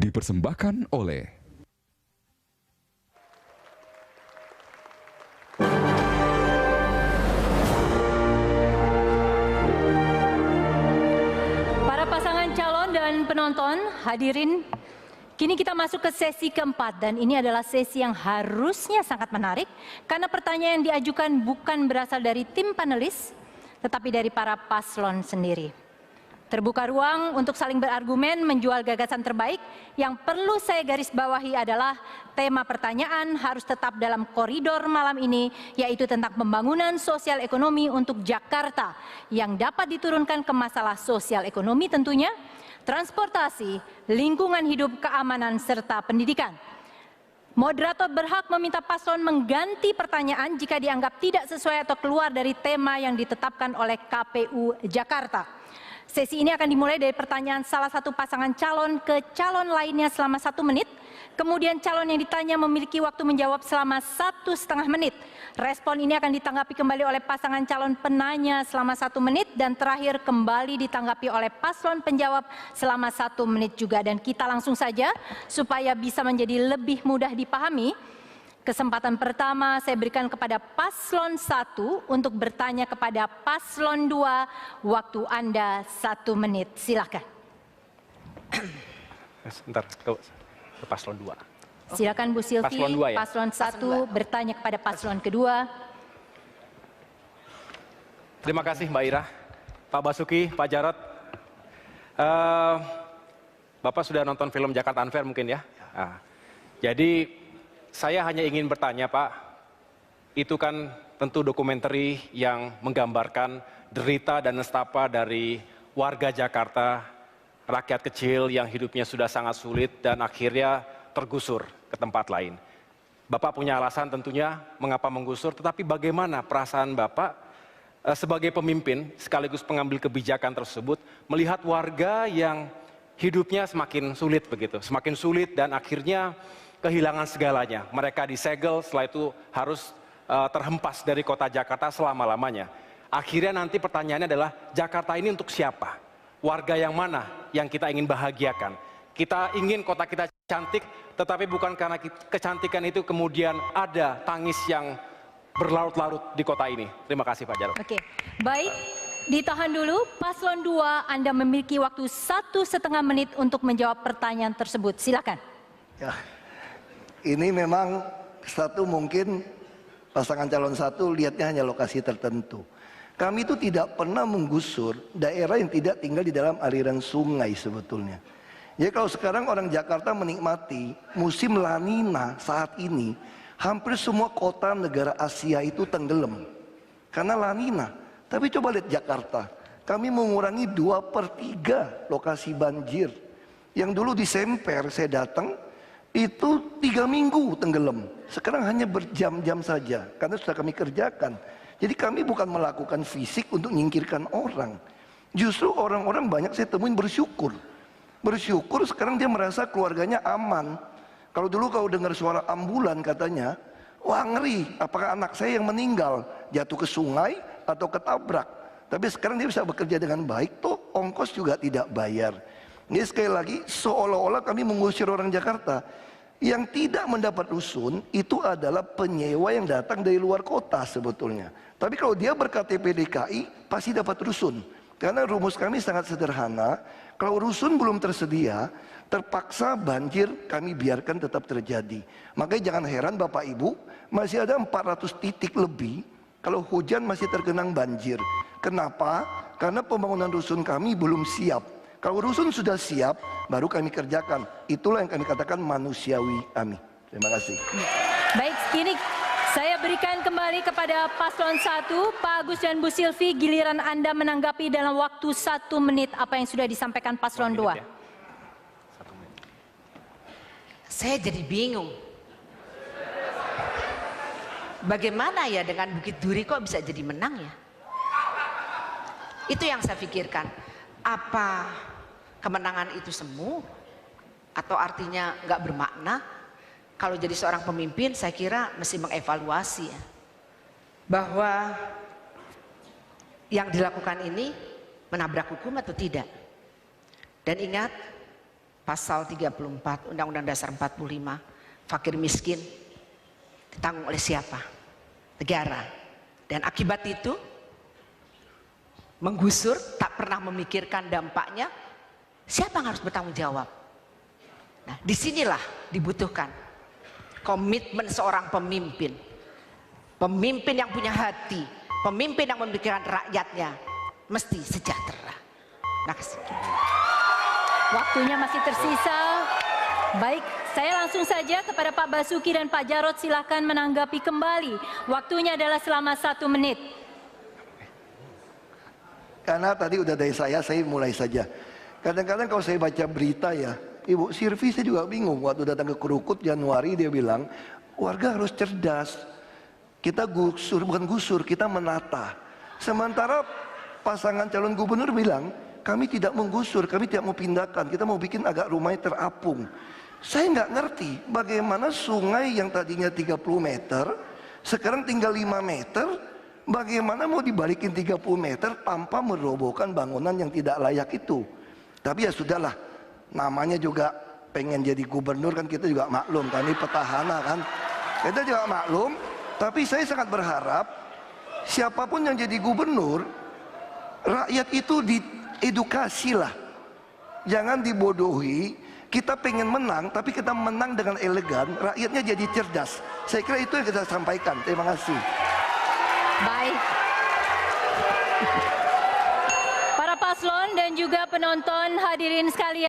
dipersembahkan oleh para pasangan calon dan penonton hadirin. Kini kita masuk ke sesi keempat dan ini adalah sesi yang harusnya sangat menarik karena pertanyaan yang diajukan bukan berasal dari tim panelis tetapi dari para paslon sendiri. Terbuka ruang untuk saling berargumen menjual gagasan terbaik. Yang perlu saya garis bawahi adalah tema pertanyaan harus tetap dalam koridor malam ini, yaitu tentang pembangunan sosial ekonomi untuk Jakarta yang dapat diturunkan ke masalah sosial ekonomi tentunya, transportasi, lingkungan hidup, keamanan, serta pendidikan. Moderator berhak meminta paslon mengganti pertanyaan jika dianggap tidak sesuai atau keluar dari tema yang ditetapkan oleh KPU Jakarta. Sesi ini akan dimulai dari pertanyaan salah satu pasangan calon ke calon lainnya selama 1 menit. Kemudian calon yang ditanya memiliki waktu menjawab selama 1,5 menit. Respon ini akan ditanggapi kembali oleh pasangan calon penanya selama 1 menit. Dan terakhir kembali ditanggapi oleh paslon penjawab selama 1 menit juga. Dan kita langsung saja supaya bisa menjadi lebih mudah dipahami. Kesempatan pertama saya berikan kepada paslon 1 untuk bertanya kepada paslon 2. Waktu Anda 1 menit. Silakan. Sebentar, ke paslon 2. Silakan Bu Silvi. Paslon 2 ya? Paslon 1 bertanya kepada paslon kedua. Terima kasih Mbak Ira, Pak Basuki, Pak Jarod. Bapak sudah nonton film Jakarta Unfair mungkin ya? Jadi saya hanya ingin bertanya Pak, itu kan tentu dokumenter yang menggambarkan derita dan nestapa dari warga Jakarta, rakyat kecil yang hidupnya sudah sangat sulit dan akhirnya tergusur ke tempat lain. Bapak punya alasan tentunya mengapa menggusur, tetapi bagaimana perasaan Bapak sebagai pemimpin sekaligus pengambil kebijakan tersebut melihat warga yang hidupnya semakin sulit begitu, semakin sulit dan akhirnya kehilangan segalanya. Mereka disegel, setelah itu harus terhempas dari kota Jakarta selama-lamanya. Akhirnya nanti pertanyaannya adalah Jakarta ini untuk siapa? Warga yang mana yang kita ingin bahagiakan? Kita ingin kota kita cantik, tetapi bukan karena kecantikan itu kemudian ada tangis yang berlarut-larut di kota ini. Terima kasih Pak Jarod. Oke, baik. Ditahan dulu, paslon 2 Anda memiliki waktu 1,5 menit untuk menjawab pertanyaan tersebut. Silakan. Ya, ini memang mungkin pasangan calon 1 lihatnya hanya lokasi tertentu. Kami itu tidak pernah menggusur daerah yang tidak tinggal di dalam aliran sungai sebetulnya. Jadi kalau sekarang orang Jakarta menikmati musim La Nina saat ini, hampir semua kota negara Asia itu tenggelam karena La Nina. Tapi coba lihat Jakarta, kami mengurangi 2/3 lokasi banjir. Yang dulu di Semper saya datang, itu 3 minggu tenggelam. Sekarang hanya berjam-jam saja, karena sudah kami kerjakan. Jadi kami bukan melakukan fisik untuk menyingkirkan orang. Justru orang-orang banyak saya temuin bersyukur. Bersyukur sekarang dia merasa keluarganya aman. Kalau dulu kau dengar suara ambulan katanya, wah ngeri, apakah anak saya yang meninggal jatuh ke sungai atau ketabrak. Tapi sekarang dia bisa bekerja dengan baik, toh ongkos juga tidak bayar. Ini sekali lagi seolah-olah kami mengusir orang Jakarta. Yang tidak mendapat rusun itu adalah penyewa yang datang dari luar kota sebetulnya. Tapi kalau dia berKTP DKI pasti dapat rusun. Karena rumus kami sangat sederhana. Kalau rusun belum tersedia, terpaksa banjir kami biarkan tetap terjadi. Makanya jangan heran Bapak Ibu, masih ada 400 titik lebih kalau hujan masih tergenang banjir. Kenapa? Karena pembangunan rusun kami belum siap. Kalau rusun sudah siap, baru kami kerjakan. Itulah yang kami katakan manusiawi kami. Terima kasih. Baik, kini saya berikan kembali kepada paslon 1, Pak Agus dan Bu Silvi, giliran Anda menanggapi dalam waktu 1 menit apa yang sudah disampaikan paslon 2. Saya jadi bingung. Bagaimana ya dengan Bukit Duri kok bisa jadi menang ya? Itu yang saya pikirkan. Apa kemenangan itu semu? Atau artinya nggak bermakna? Kalau jadi seorang pemimpin saya kira mesti mengevaluasi ya. Bahwa yang dilakukan ini menabrak hukum atau tidak. Dan ingat, pasal 34 Undang-Undang Dasar 45, fakir miskin ditanggung oleh siapa? Negara. Dan akibat itu menggusur, tak pernah memikirkan dampaknya, siapa yang harus bertanggung jawab? Nah, disinilah dibutuhkan komitmen seorang pemimpin. Pemimpin yang punya hati, pemimpin yang memikirkan rakyatnya mesti sejahtera. Terima kasih. Waktunya masih tersisa. Baik, saya langsung saja kepada Pak Basuki dan Pak Jarod, silahkan menanggapi kembali. Waktunya adalah selama 1 menit. Karena tadi udah dari saya mulai saja. Kadang-kadang kalau saya baca berita ya, Ibu Sirvi saya juga bingung. Waktu datang ke Krukut Januari dia bilang, warga harus cerdas. Kita gusur, bukan gusur, kita menata. Sementara pasangan calon gubernur bilang, kami tidak menggusur, kami tidak mau pindahkan, kita mau bikin agak rumahnya terapung. Saya nggak ngerti bagaimana sungai yang tadinya 30 meter, sekarang tinggal 5 meter, bagaimana mau dibalikin 30 meter tanpa merobohkan bangunan yang tidak layak itu. Tapi ya sudahlah, namanya juga pengen jadi gubernur kan, kita juga maklum, kan ini petahana kan. Kita juga maklum, tapi saya sangat berharap siapapun yang jadi gubernur, rakyat itu diedukasi lah. Jangan dibodohi. Kita pengen menang, tapi kita menang dengan elegan, rakyatnya jadi cerdas. Saya kira itu yang kita sampaikan. Terima kasih. Baik. Para paslon dan juga penonton hadirin sekalian.